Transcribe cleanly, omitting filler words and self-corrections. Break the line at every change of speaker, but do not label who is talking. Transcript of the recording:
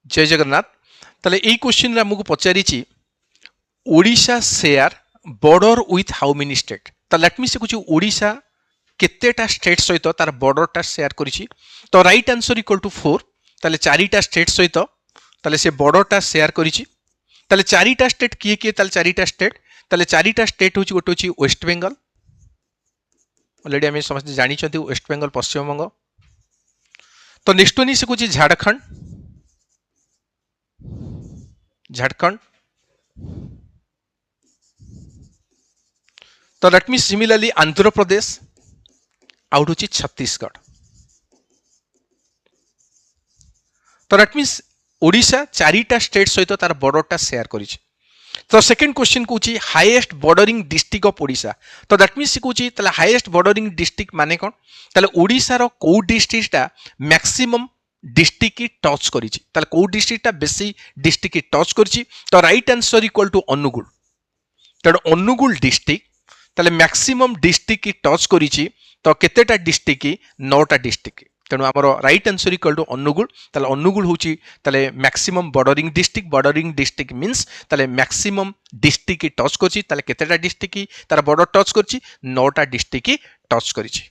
जय जगन्नाथ ताले एई क्वेश्चन रे हमकु पचारिछि Odisha share border with how many state तो लेट मी से कुछ ओडिशा केतेटा स्टेट सहित तार बॉर्डरटा शेयर करिछि तो राइट आंसर इक्वल टू 4 ताले चारिटा स्टेट सहित ताले से बॉर्डरटा शेयर करिछि ताले चारिटा स्टेट किए किए ताले चारिटा स्टेट होछि गोटे होछि वेस्ट बेंगल ऑलरेडी हम समस्त जानि छथि वेस्ट बेंगल पश्चिम बंग तो नेक्स्ट वन से कुछ झारखंड तो लेट मी सिमिलरली आंध्र प्रदेश आउट होची छत्तीसगढ़ तो लेट मीन्स ओडिशा चारिटा स्टेट सहित तार बॉर्डरटा शेयर करिछि तो सेकंड क्वेश्चन कहूँ highest bordering district of Odisha तो दैट मीन्स कहूँ ताले हाईएस्ट बॉर्डरिंग डिस्ट्रिक्ट माने कौन ताले ओडिशा रो को डिस्ट्रिक्टटा मैक्सिमम डिस्ट्रिक्ट की टच करिछि ताले को डिस्ट्रिक्टटा बेसी डिस्ट्रिक्ट की टच करिछि तो right answer equal to Angul तेणु अनुगुल डिस्ट्रिक्ट ताले मैक्सिमम डिस्ट्रिक्ट की टच करिछि तो केतेटा डिस्ट्रिक्ट की 9टा डिस्ट्रिक्ट तेणु आमर right answer equal to Angul ताले अनुगुल होची ताले मैक्सिमम बॉर्डरिंग डिस्ट्रिक्ट मींस ताले मैक्सिमम डिस्ट्रिक्ट की टच करछि ताले केतेटा डिस्ट्रिक्ट की तार बॉर्डर टच करछि 9टा डिस्ट्रिक्ट की टच करछि।